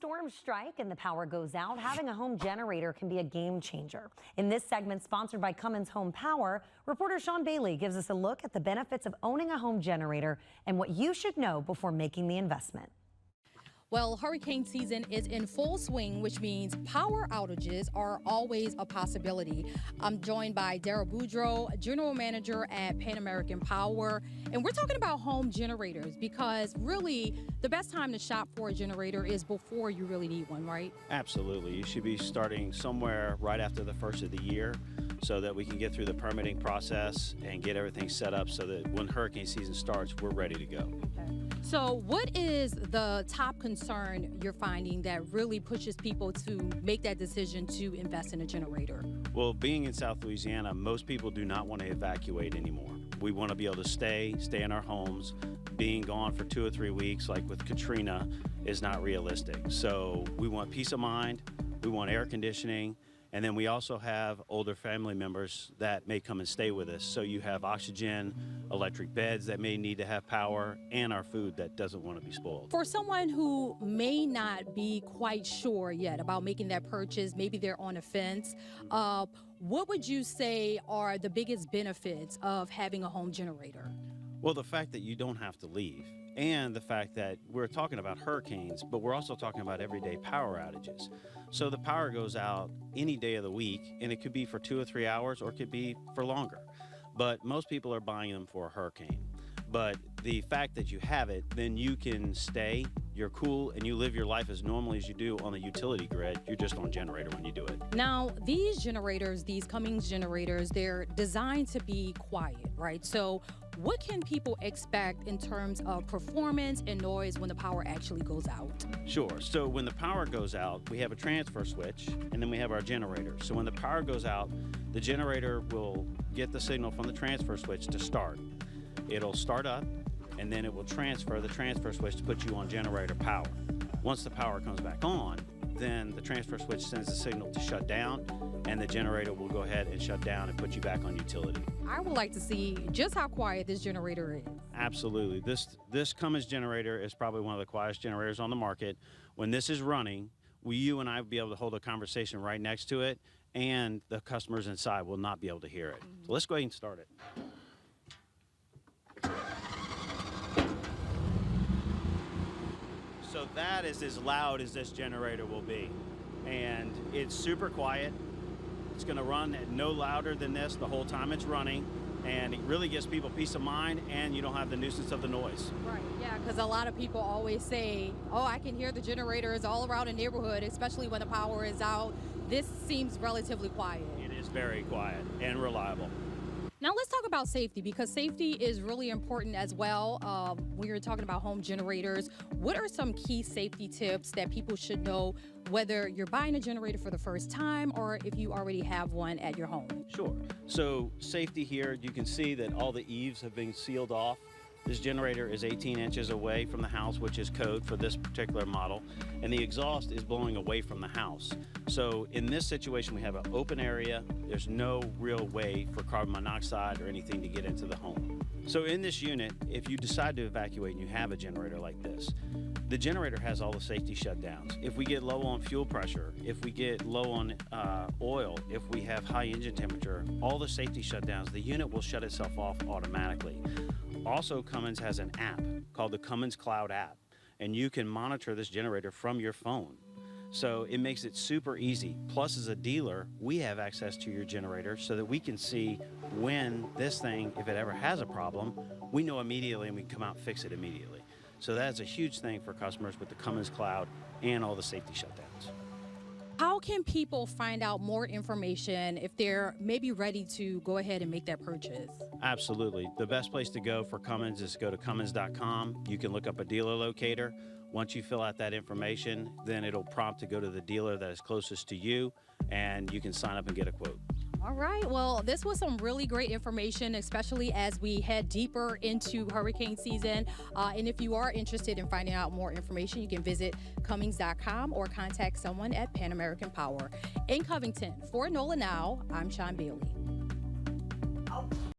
storms strike and the power goes out, having a home generator can be a game changer. In this segment, sponsored by Cummins Home Power, reporter Sean Bailey gives us a look at the benefits of owning a home generator and what you should know before making the investment. Well, hurricane season is in full swing, which means power outages are always a possibility. I'm joined by Dara Boudreau, General Manager at Pan American Power, and we're talking about home generators because really the best time to shop for a generator is before you really need one, right? Absolutely. You should be starting somewhere right after the first of the year so that we can get through the permitting process and get everything set up so that when hurricane season starts, we're ready to go. Okay. So what is the top concern you're finding that really pushes people to make that decision to invest in a generator? Well, being in South Louisiana, most people do not want to evacuate anymore. We want to be able to stay in our homes. Being gone for 2 or 3 weeks, like with Katrina, is not realistic. So we want peace of mind, we want air conditioning, and then we also have older family members that may come and stay with us. So you have oxygen, electric beds that may need to have power, and our food that doesn't want to be spoiled. For someone who may not be quite sure yet about making that purchase, maybe they're on a fence, what would you say are the biggest benefits of having a home generator? Well, the fact that you don't have to leave, and the fact that we're talking about hurricanes, but we're also talking about everyday power outages. So the power goes out any day of the week, and it could be for 2 or 3 hours, or it could be for longer. But most people are buying them for a hurricane. But the fact that you have it, then you can stay, you're cool, and you live your life as normally as you do on the utility grid. You're just on generator when you do it. Now, these generators, these Cummins generators, they're designed to be quiet, right? So what can people expect in terms of performance and noise when the power actually goes out? Sure. So when the power goes out, we have a transfer switch, and then we have our generator. So when the power goes out, the generator will get the signal from the transfer switch to start. It'll start up, and then it will transfer the transfer switch to put you on generator power. Once the power comes back on, then the transfer switch sends the signal to shut down, and the generator will go ahead and shut down and put you back on utility. I would like to see just how quiet this generator is. Absolutely. This Cummins generator is probably one of the quietest generators on the market. When this is running, you and I will be able to hold a conversation right next to it, and the customers inside will not be able to hear it. So let's go ahead and start it. So that is as loud as this generator will be. And it's super quiet. It's gonna run at no louder than this the whole time it's running. And it really gives people peace of mind, and you don't have the nuisance of the noise. Right, yeah, because a lot of people always say, oh, I can hear the generators all around the neighborhood, especially when the power is out. This seems relatively quiet. It is very quiet and reliable. Now let's talk about safety, because safety is really important as well. When you're talking about home generators, what are some key safety tips that people should know, whether you're buying a generator for the first time or if you already have one at your home? Sure. So safety here, you can see that all the eaves have been sealed off. This generator is 18 inches away from the house, which is code for this particular model, and the exhaust is blowing away from the house. So in this situation, we have an open area. There's no real way for carbon monoxide or anything to get into the home. So in this unit, if you decide to evacuate and you have a generator like this, the generator has all the safety shutdowns. If we get low on fuel pressure, if we get low on oil, if we have high engine temperature, all the safety shutdowns, the unit will shut itself off automatically. Also, Cummins has an app called the Cummins Cloud app, and you can monitor this generator from your phone. So it makes it super easy. Plus, as a dealer, we have access to your generator so that we can see when this thing, if it ever has a problem, we know immediately and we can come out and fix it immediately. So that's a huge thing for customers with the Cummins Cloud and all the safety shutdowns. How can people find out more information if they're maybe ready to go ahead and make that purchase? Absolutely. The best place to go for Cummins is to go to Cummins.com. You can look up a dealer locator. Once you fill out that information, then it'll prompt to go to the dealer that is closest to you, and you can sign up and get a quote. All right. Well, this was some really great information, especially as we head deeper into hurricane season. And if you are interested in finding out more information, you can visit Cummins.com or contact someone at Pan American Power. In Covington, for NOLA Now, I'm Sean Bailey.